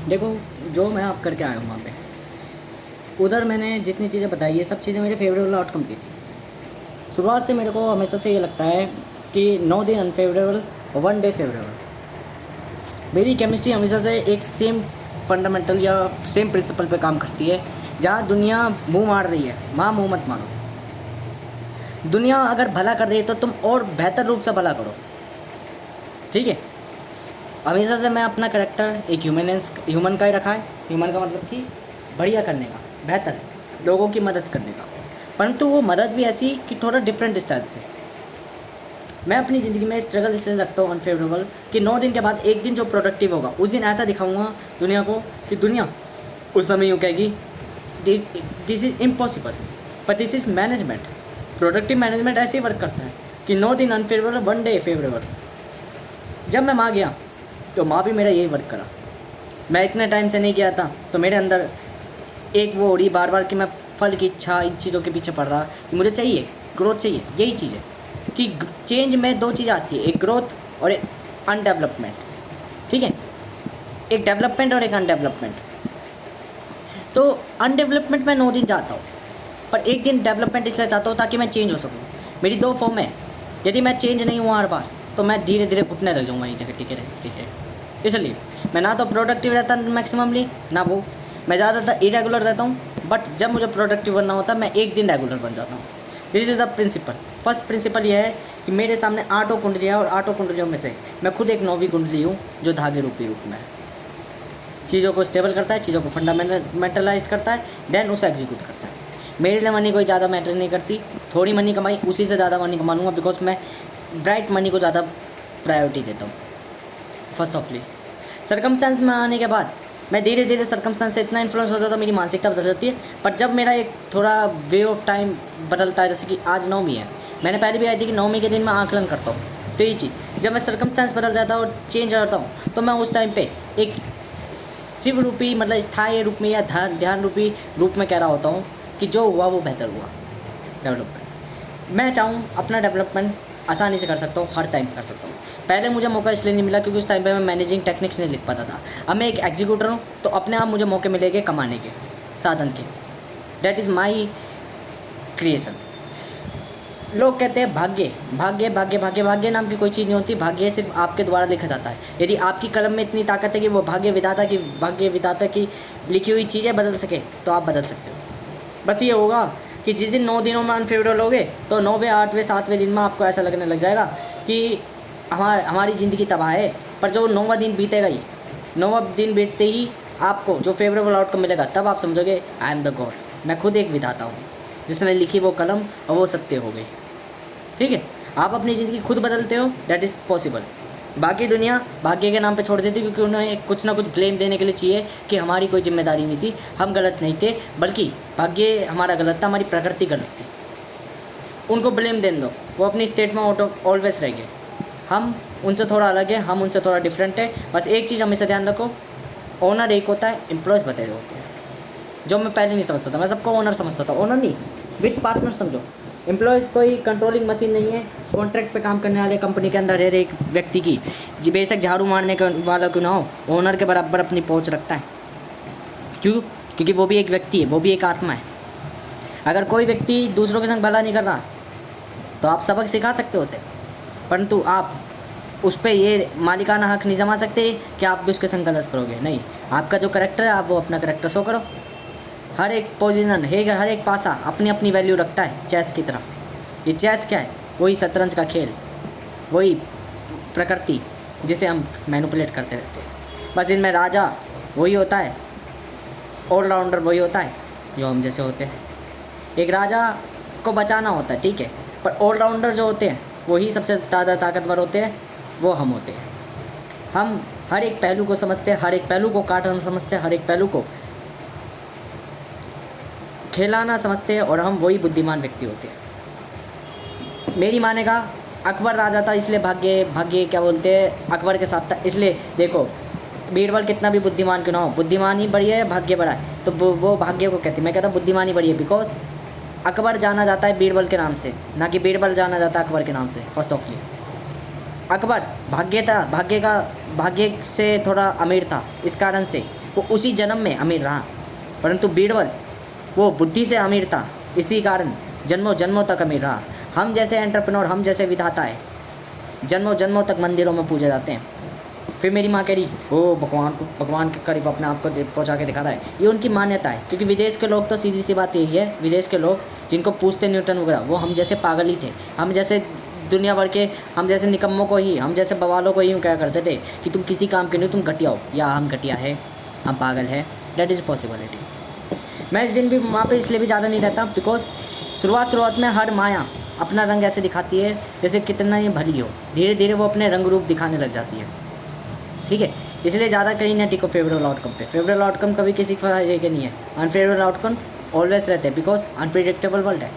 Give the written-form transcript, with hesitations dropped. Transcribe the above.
देखो, जो मैं आप करके आया हूँ वहाँ पे, उधर मैंने जितनी चीज़ें बताई ये सब चीज़ें मेरे फेवरेबल आउटकम की थी। शुरुआत से मेरे को हमेशा से ये लगता है कि 9 दिन अनफेवरेबल और 1 डे फेवरेबल। मेरी केमिस्ट्री हमेशा से एक सेम फंडामेंटल या सेम प्रिंसिपल पे काम करती है। जहाँ दुनिया मुंह मार रही है वहाँ मुंह मत मारो। दुनिया अगर भला कर रही है तो तुम और बेहतर रूप से भला करो, ठीक है। हमेशा से मैं अपना करेक्टर एक ह्यूमन का ही रखा है। ह्यूमन का मतलब कि बढ़िया करने का, बेहतर लोगों की मदद करने का, परंतु वो मदद भी ऐसी कि थोड़ा डिफरेंट स्टाइल से। मैं अपनी ज़िंदगी में स्ट्रगल इसलिए रखता हूँ अनफेवरेबल कि 9 दिन के बाद एक दिन जो प्रोडक्टिव होगा उस दिन ऐसा दिखाऊंगा दुनिया को कि दुनिया उस समय यूँ कहेगी this is impossible, but this is management. Productive management ऐसे ही वर्क करता है कि 9 दिन अनफेवरेबल 1 डे फेवरेबल। जब मैं माँ गया तो माँ भी मेरा यही वर्क करा। मैं इतने टाइम से नहीं गया था तो मेरे अंदर एक वो हो रही बार बार कि मैं फल की इच्छा इन चीज़ों के पीछे पड़ रहा कि मुझे चाहिए ग्रोथ चाहिए। यही चीज़ है कि चेंज में 2 चीज़ें आती है, एक ग्रोथ और एक अनडेवलपमेंट, ठीक है। एक डेवलपमेंट और एक अनडेवलपमेंट। तो अनडेवलपमेंट में 9 दिन जाता हूँ, पर एक दिन डेवलपमेंट इसलिए चाहता हूँ ताकि मैं चेंज हो सकूँ। मेरी 2 फॉर्म है, यदि मैं चेंज नहीं हुआ हर बार तो मैं धीरे धीरे घुटने लग जाऊँगा ये जगह, ठीक है। इसलिए मैं ना तो प्रोडक्टिव रहता मैक्सिममली ना वो, मैं ज़्यादातर इरेगुलर रहता हूँ। बट जब मुझे प्रोडक्टिव बनना होता है मैं एक दिन रेगुलर बन जाता हूँ। This is the principle. First principle यह है कि मेरे सामने 8 कुंडलियाँ और 8 कुंडलियों में से मैं खुद एक 9वीं कुंडली हूँ जो धागे रूपी रूप में है। चीज़ों को स्टेबल करता है, चीज़ों को फंडामेंटलाइज करता है, देन उसे एग्जीक्यूट करता है। मेरे लिए मनी कोई ज़्यादा मैटर नहीं करती। थोड़ी मनी कमाई उसी से ज़्यादा मनी कमा लूँगा बिकॉज मैं ब्राइट मनी को ज़्यादा प्रायोरिटी देता हूँ। फर्स्ट ऑफली सर्कमस्टेंस में आने के बाद मैं धीरे धीरे सर्कमस्टेंस से इतना इन्फ्लुएंस होता था, मेरी मानसिकता बदल जाती है। पर जब मेरा एक थोड़ा वे ऑफ टाइम बदलता है, जैसे कि आज 9वीं है, मैंने पहले भी आई थी कि 9वीं के दिन मैं आकलन करता हूँ। तो ये चीज़ जब मैं सर्कमस्टेंस बदल जाता हूँ और चेंज करता हूँ तो मैं उस टाइम पे एक शिव रूपी मतलब स्थायी रूप में या ध्यान रूपी रूप में कह रहा होता हूँ कि जो हुआ वो बेहतर हुआ। डेवलपमेंट मैं चाहूँ अपना डेवलपमेंट आसानी से कर सकता हूँ, हर टाइम कर सकता हूँ। पहले मुझे मौका इसलिए नहीं मिला क्योंकि उस टाइम पे मैं मैनेजिंग टेक्निक्स नहीं लिख पाता था। अब मैं एक एग्जीक्यूटर हूँ तो अपने आप मुझे मौके मिलेंगे कमाने के, साधन के। That is my creation. लोग कहते हैं भाग्य भाग्य भाग्य भाग्य भाग्य नाम की कोई चीज़ नहीं होती। भाग्य सिर्फ आपके द्वारा लिखा जाता है। यदि आपकी कलम में इतनी ताकत है कि वो भाग्य विधाता की लिखी हुई चीज़ें बदल सके तो आप बदल सकते हो। बस ये होगा कि जिस दिन 9 दिनों में अनफेवरेबल होगे तो 9वें 8वें 7वें दिन में आपको ऐसा लगने लग जाएगा कि हमारी ज़िंदगी तबाह है। पर जो 9वां दिन बीतेगा ही, 9वां दिन बीतते ही आपको जो फेवरेबल आउटकम मिलेगा तब आप समझोगे आई एम द गॉड। मैं खुद एक विधाता हूँ जिसने लिखी वो कलम और वो सत्य हो गई, ठीक है। आप अपनी ज़िंदगी खुद बदलते हो, दैट इज़ पॉसिबल। बाकी दुनिया भाग्य के नाम पे छोड़ देती क्योंकि उन्हें कुछ ना कुछ ब्लेम देने के लिए चाहिए कि हमारी कोई जिम्मेदारी नहीं थी, हम गलत नहीं थे, बल्कि भाग्य हमारा गलत था, हमारी प्रकृति गलत थी। उनको ब्लेम देने दो, वो अपनी स्टेट में ऑलवेज रहेंगे। हम उनसे थोड़ा अलग है, हम उनसे थोड़ा डिफरेंट है। बस एक चीज़ हमेशा ध्यान रखो, ओनर एक होता है, एम्प्लॉयज़ बतेरे होते हैं। जो मैं पहले नहीं समझता था, मैं सबको ओनर समझता था। ओनर नहीं, विद पार्टनर समझो। एम्प्लॉयज़ कोई कंट्रोलिंग मशीन नहीं है, कॉन्ट्रैक्ट पे काम करने वाले कंपनी के अंदर हर एक व्यक्ति की जी बेशक झाड़ू मारने का वाला क्यों ना हो, ओनर के बराबर अपनी पहुंच रखता है। क्यों? क्योंकि वो भी एक व्यक्ति है, वो भी एक आत्मा है। अगर कोई व्यक्ति दूसरों के संग भला नहीं कर रहा तो आप सबक सिखा सकते हो उसे, परंतु आप उस पर ये मालिकाना हक नहीं जमा सकते कि आप भी उसके संग गलत करोगे। नहीं, आपका जो करेक्टर है आप वो अपना करेक्टर शो करो। हर एक पोजीशन है, हर एक पासा अपनी अपनी वैल्यू रखता है, चेस की तरह। ये चेस क्या है? वही शतरंज का खेल, वही प्रकृति जिसे हम मैनिपुलेट करते रहते हैं। बस इनमें राजा वही होता है, ऑलराउंडर वही होता है जो हम जैसे होते हैं। एक राजा को बचाना होता है, ठीक है, पर ऑलराउंडर जो होते हैं वही सबसे ज़्यादा ताकतवर होते हैं, वो हम होते हैं। हम हर एक पहलू को समझते हैं, हर एक पहलू को काटना समझते हैं, हर एक पहलू को खेलाना समझते हैं, और हम वही बुद्धिमान व्यक्ति होते हैं। मेरी माने का अकबर राजा था इसलिए भाग्य क्या बोलते हैं अकबर के साथ था। इसलिए देखो बीरबल कितना भी बुद्धिमान क्यों ना हो, बुद्धिमान ही बढ़िया है, भाग्य बड़ा है, तो वो भाग्य को कहते हैं। मैं कहता हूँ बुद्धिमान ही बढ़िया, बिकॉज अकबर जाना जाता है बीरबल के नाम से, ना कि बीरबल जाना जाता है अकबर के नाम से। फर्स्ट ऑफली अकबर भाग्य से थोड़ा अमीर था, इस कारण से वो उसी जन्म में अमीर रहा। परंतु बीरबल वो बुद्धि से अमीर था, इसी कारण जन्मों जन्मों तक अमीर रहा। हम जैसे एंटरप्रेन्योर, हम जैसे विधाता है, जन्मों जन्मों तक मंदिरों में पूजे जाते हैं। फिर मेरी माँ कह रही वो भगवान के करीब अपने आप को पहुँचा के दिखा रहा है। ये उनकी मान्यता है, क्योंकि विदेश के लोग तो सीधी सी बात यही है, विदेश के लोग जिनको पूछते न्यूटन वगैरह, वो हम जैसे पागल ही थे। हम जैसे दुनिया भर के, हम जैसे निकम्मों को ही, हम जैसे बवालों को ही यूँ क्या करते थे कि तुम किसी काम के नहीं, तुम घटिया हो, या हम घटिया है, हम पागल है। That is possibility. मैं इस दिन भी वहाँ पे इसलिए भी ज़्यादा नहीं रहता, बिकॉज शुरुआत में हर माया अपना रंग ऐसे दिखाती है जैसे कितना ही भली हो, धीरे धीरे वो अपने रंग रूप दिखाने लग जाती है। ठीक है, इसलिए ज़्यादा कहीं ना टिको फेवरेबल आउटकम पे। फेवरेबल आउटकम कभी किसी का ये नहीं है, अनफेवरेबल आउटकम ऑलवेज रहते हैं, बिकॉज अनप्रिडिक्टेबल वर्ल्ड है।